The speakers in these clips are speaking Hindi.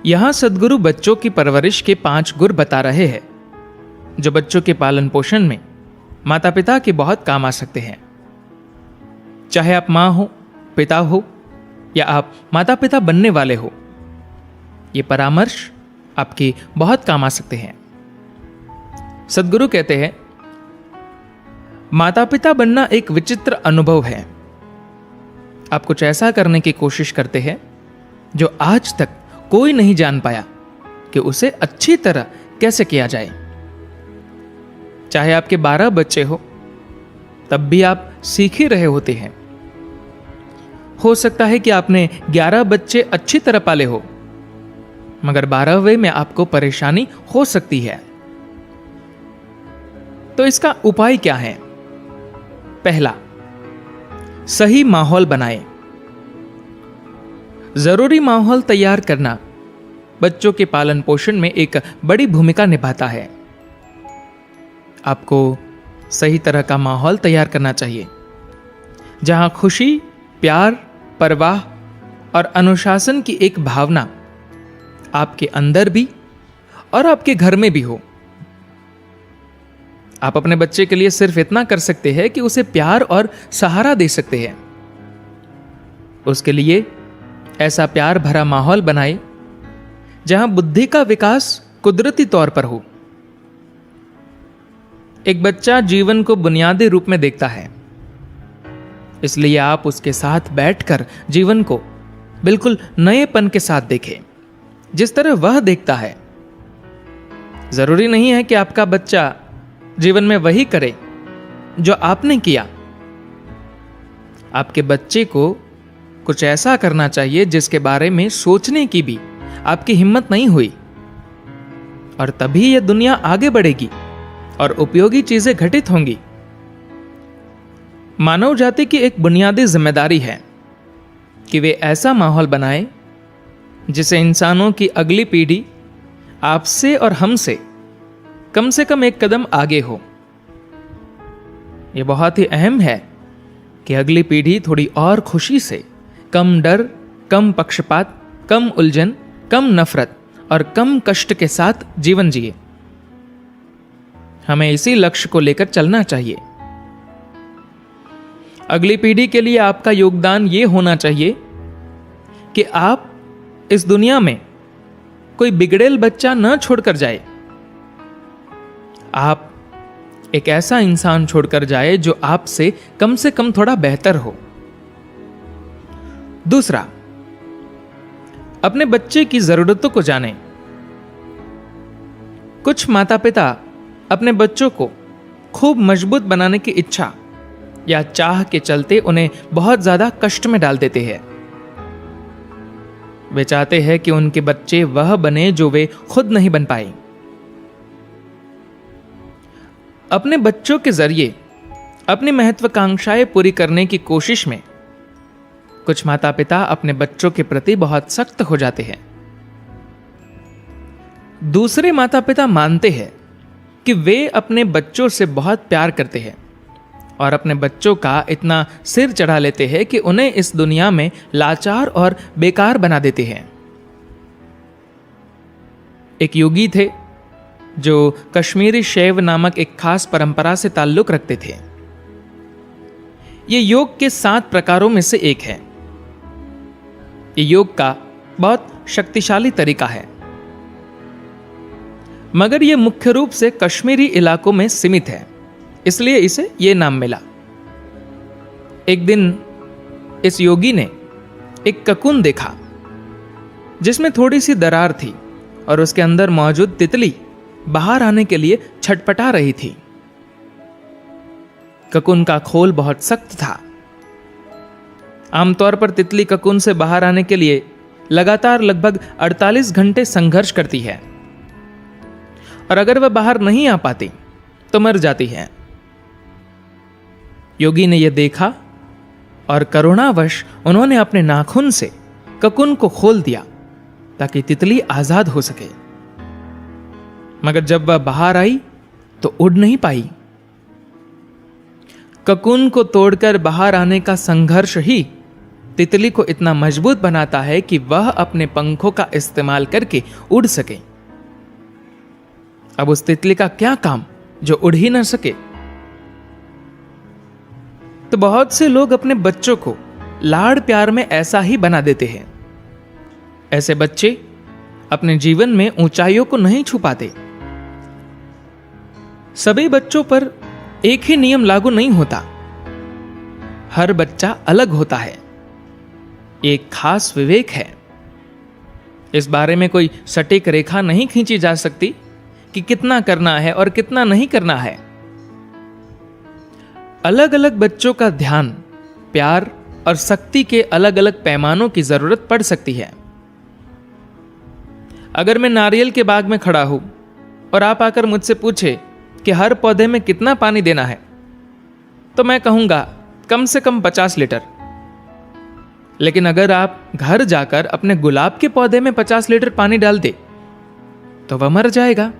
यहां सद्गुरु बच्चों की परवरिश के 5 गुर बता रहे हैं जो बच्चों के पालन पोषण में माता पिता के बहुत काम आ सकते हैं। चाहे आप मां हो, पिता हो या आप माता पिता बनने वाले हो, ये परामर्श आपके बहुत काम आ सकते हैं। सद्गुरु कहते हैं, माता पिता बनना एक विचित्र अनुभव है। आप कुछ ऐसा करने की कोशिश करते हैं जो आज तक कोई नहीं जान पाया कि उसे अच्छी तरह कैसे किया जाए। चाहे आपके 12 बच्चे हो, तब भी आप सीख ही रहे होते हैं। हो सकता है कि आपने 11 बच्चे अच्छी तरह पाले हो, मगर 12वें में आपको परेशानी हो सकती है। तो इसका उपाय क्या है? पहला, सही माहौल बनाएं। जरूरी माहौल तैयार करना बच्चों के पालन पोषण में एक बड़ी भूमिका निभाता है। आपको सही तरह का माहौल तैयार करना चाहिए, जहां खुशी, प्यार, परवाह और अनुशासन की एक भावना आपके अंदर भी और आपके घर में भी हो। आप अपने बच्चे के लिए सिर्फ इतना कर सकते हैं कि उसे प्यार और सहारा दे सकते हैं। उसके लिए ऐसा प्यार भरा माहौल बनाए जहां बुद्धि का विकास कुदरती तौर पर हो। एक बच्चा जीवन को बुनियादी रूप में देखता है, इसलिए आप उसके साथ बैठकर जीवन को बिल्कुल नएपन के साथ देखें, जिस तरह वह देखता है। जरूरी नहीं है कि आपका बच्चा जीवन में वही करे जो आपने किया। आपके बच्चे को कुछ ऐसा करना चाहिए जिसके बारे में सोचने की भी आपकी हिम्मत नहीं हुई, और तभी यह दुनिया आगे बढ़ेगी और उपयोगी चीजें घटित होंगी। मानव जाति की एक बुनियादी जिम्मेदारी है कि वे ऐसा माहौल बनाए जिसे इंसानों की अगली पीढ़ी आपसे और हमसे कम एक कदम आगे हो। यह बहुत ही अहम है कि अगली पीढ़ी थोड़ी और खुशी से, कम डर, कम पक्षपात, कम उलझन, कम नफरत और कम कष्ट के साथ जीवन जिए। हमें इसी लक्ष्य को लेकर चलना चाहिए। अगली पीढ़ी के लिए आपका योगदान यह होना चाहिए कि आप इस दुनिया में कोई बिगड़ेल बच्चा न छोड़कर जाए। आप एक ऐसा इंसान छोड़कर जाए जो आपसे कम थोड़ा बेहतर हो। दूसरा, अपने बच्चे की जरूरतों को जानें। कुछ माता पिता अपने बच्चों को खूब मजबूत बनाने की इच्छा या चाह के चलते उन्हें बहुत ज्यादा कष्ट में डाल देते हैं। वे चाहते हैं कि उनके बच्चे वह बने जो वे खुद नहीं बन पाए। अपने बच्चों के जरिए अपनी महत्वाकांक्षाएं पूरी करने की कोशिश में कुछ माता पिता अपने बच्चों के प्रति बहुत सख्त हो जाते हैं। दूसरे माता पिता मानते हैं कि वे अपने बच्चों से बहुत प्यार करते हैं और अपने बच्चों का इतना सिर चढ़ा लेते हैं कि उन्हें इस दुनिया में लाचार और बेकार बना देते हैं। एक योगी थे जो कश्मीरी शैव नामक एक खास परंपरा से ताल्लुक रखते थे। यह योग के 7 प्रकारों में से एक है। यह योग का बहुत शक्तिशाली तरीका है, मगर यह मुख्य रूप से कश्मीरी इलाकों में सीमित है, इसलिए इसे यह नाम मिला। एक दिन इस योगी ने एक ककून देखा जिसमें थोड़ी सी दरार थी और उसके अंदर मौजूद तितली बाहर आने के लिए छटपटा रही थी। ककून का खोल बहुत सख्त था। आमतौर पर तितली ककून से बाहर आने के लिए लगातार लगभग 48 घंटे संघर्ष करती है, और अगर वह बाहर नहीं आ पाती तो मर जाती है। योगी ने यह देखा और करुणावश उन्होंने अपने नाखून से ककून को खोल दिया ताकि तितली आजाद हो सके। मगर जब वह बाहर आई तो उड़ नहीं पाई। ककून को तोड़कर बाहर आने का संघर्ष ही तितली को इतना मजबूत बनाता है कि वह अपने पंखों का इस्तेमाल करके उड़ सके। अब उस तितली का क्या काम जो उड़ ही ना सके? तो बहुत से लोग अपने बच्चों को लाड़ प्यार में ऐसा ही बना देते हैं। ऐसे बच्चे अपने जीवन में ऊंचाइयों को नहीं छू पाते। सभी बच्चों पर एक ही नियम लागू नहीं होता। हर बच्चा अलग होता है। एक खास विवेक है। इस बारे में कोई सटीक रेखा नहीं खींची जा सकती कि कितना करना है और कितना नहीं करना है। अलग अलग बच्चों का ध्यान, प्यार और शक्ति के अलग अलग पैमानों की जरूरत पड़ सकती है। अगर मैं नारियल के बाग में खड़ा हूं और आप आकर मुझसे पूछे कि हर पौधे में कितना पानी देना है, तो मैं कहूंगा कम से कम 50 लीटर। लेकिन अगर आप घर जाकर अपने गुलाब के पौधे में 50 लीटर पानी डाल दे तो वह मर जाएगा।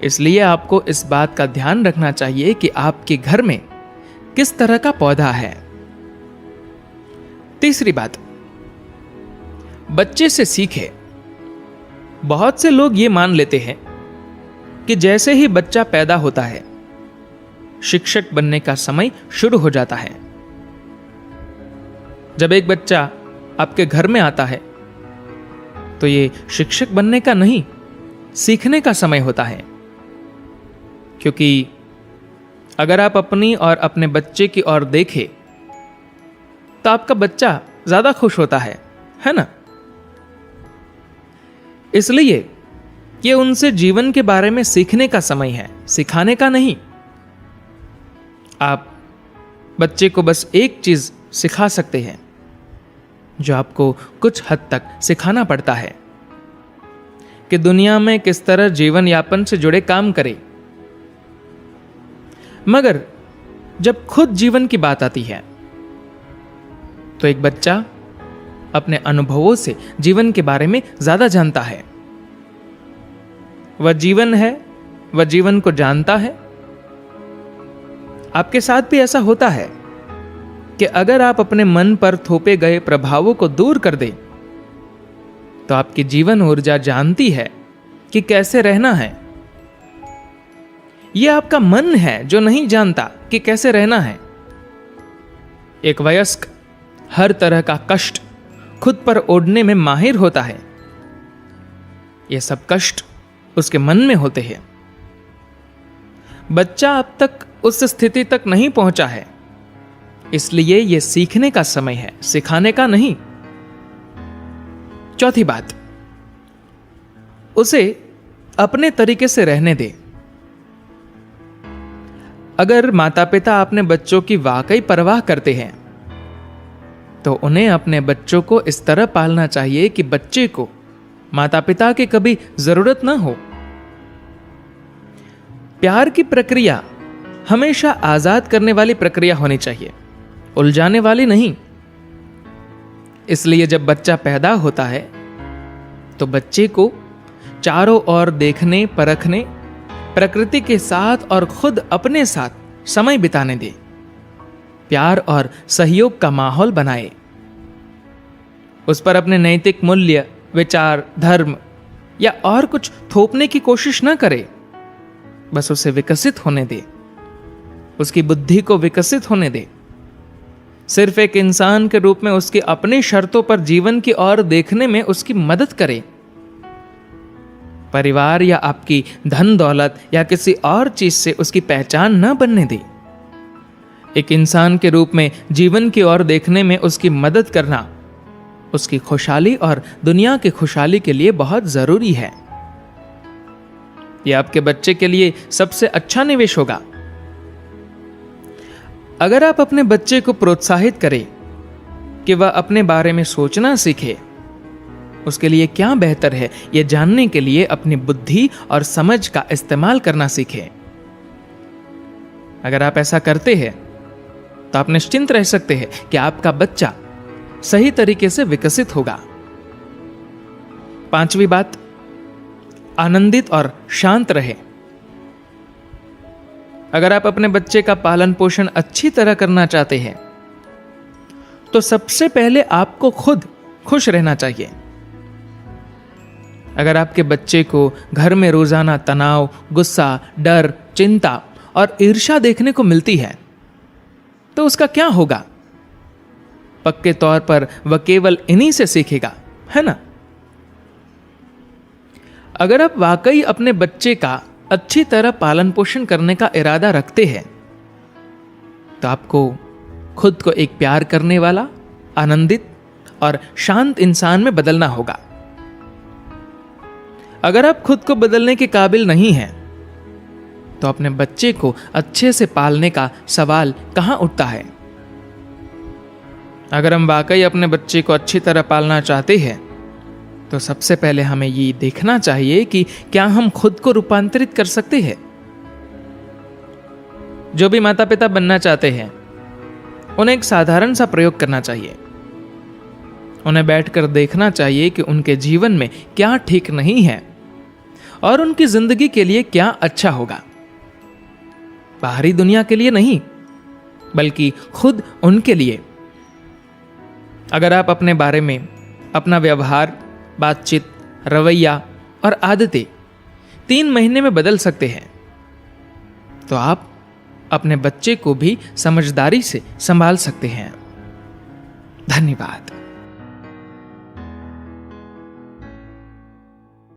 इसलिए आपको इस बात का ध्यान रखना चाहिए कि आपके घर में किस तरह का पौधा है। तीसरी बात, बच्चे से सीखे। बहुत से लोग ये मान लेते हैं कि जैसे ही बच्चा पैदा होता है, शिक्षक बनने का समय शुरू हो जाता है। जब एक बच्चा आपके घर में आता है तो ये शिक्षक बनने का नहीं, सीखने का समय होता है। क्योंकि अगर आप अपनी और अपने बच्चे की ओर देखें तो आपका बच्चा ज्यादा खुश होता है ना? इसलिए ये उनसे जीवन के बारे में सीखने का समय है, सिखाने का नहीं। आप बच्चे को बस एक चीज सिखा सकते हैं जो आपको कुछ हद तक सिखाना पड़ता है कि दुनिया में किस तरह जीवन यापन से जुड़े काम करे। मगर जब खुद जीवन की बात आती है तो एक बच्चा अपने अनुभवों से जीवन के बारे में ज्यादा जानता है। वह जीवन है, वह जीवन को जानता है। आपके साथ भी ऐसा होता है कि अगर आप अपने मन पर थोपे गए प्रभावों को दूर कर दें तो आपकी जीवन ऊर्जा जानती है कि कैसे रहना है। यह आपका मन है जो नहीं जानता कि कैसे रहना है। एक वयस्क हर तरह का कष्ट खुद पर ओढ़ने में माहिर होता है। यह सब कष्ट उसके मन में होते हैं। बच्चा अब तक उस स्थिति तक नहीं पहुंचा है, इसलिए यह सीखने का समय है, सिखाने का नहीं। चौथी बात, उसे अपने तरीके से रहने दे। अगर माता पिता अपने बच्चों की वाकई परवाह करते हैं तो उन्हें अपने बच्चों को इस तरह पालना चाहिए कि बच्चे को माता पिता की कभी जरूरत ना हो। प्यार की प्रक्रिया हमेशा आजाद करने वाली प्रक्रिया होनी चाहिए, उलझाने वाली नहीं। इसलिए जब बच्चा पैदा होता है तो बच्चे को चारों ओर देखने, परखने, प्रकृति के साथ और खुद अपने साथ समय बिताने दे। प्यार और सहयोग का माहौल बनाए। उस पर अपने नैतिक मूल्य, विचार, धर्म या और कुछ थोपने की कोशिश न करे। बस उसे विकसित होने दे, उसकी बुद्धि को विकसित होने दे। सिर्फ एक इंसान के रूप में उसकी अपनी शर्तों पर जीवन की ओर देखने में उसकी मदद करे। परिवार या आपकी धन दौलत या किसी और चीज से उसकी पहचान न बनने दे। एक इंसान के रूप में जीवन की ओर देखने में उसकी मदद करना उसकी खुशहाली और दुनिया की खुशहाली के लिए बहुत जरूरी है। यह आपके बच्चे के लिए सबसे अच्छा निवेश होगा। अगर आप अपने बच्चे को प्रोत्साहित करें कि वह अपने बारे में सोचना सीखे, उसके लिए क्या बेहतर है यह जानने के लिए अपनी बुद्धि और समझ का इस्तेमाल करना सीखें। अगर आप ऐसा करते हैं तो आप निश्चिंत रह सकते हैं कि आपका बच्चा सही तरीके से विकसित होगा। पांचवी बात, आनंदित और शांत रहे। अगर आप अपने बच्चे का पालन पोषण अच्छी तरह करना चाहते हैं तो सबसे पहले आपको खुद खुश रहना चाहिए। अगर आपके बच्चे को घर में रोजाना तनाव, गुस्सा, डर, चिंता और ईर्ष्या देखने को मिलती है तो उसका क्या होगा? पक्के तौर पर वह केवल इन्हीं से सीखेगा, है ना? अगर आप वाकई अपने बच्चे का अच्छी तरह पालन पोषण करने का इरादा रखते हैं तो आपको खुद को एक प्यार करने वाला, आनंदित और शांत इंसान में बदलना होगा। अगर आप खुद को बदलने के काबिल नहीं हैं तो अपने बच्चे को अच्छे से पालने का सवाल कहां उठता है? अगर हम वाकई अपने बच्चे को अच्छी तरह पालना चाहते हैं तो सबसे पहले हमें ये देखना चाहिए कि क्या हम खुद को रूपांतरित कर सकते हैं। जो भी माता पिता बनना चाहते हैं उन्हें एक साधारण सा प्रयोग करना चाहिए। उन्हें बैठकर देखना चाहिए कि उनके जीवन में क्या ठीक नहीं है और उनकी जिंदगी के लिए क्या अच्छा होगा। बाहरी दुनिया के लिए नहीं, बल्कि खुद उनके लिए। अगर आप अपने बारे में, अपना व्यवहार, बातचीत, रवैया और आदतें 3 महीने में बदल सकते हैं तो आप अपने बच्चे को भी समझदारी से संभाल सकते हैं। धन्यवाद।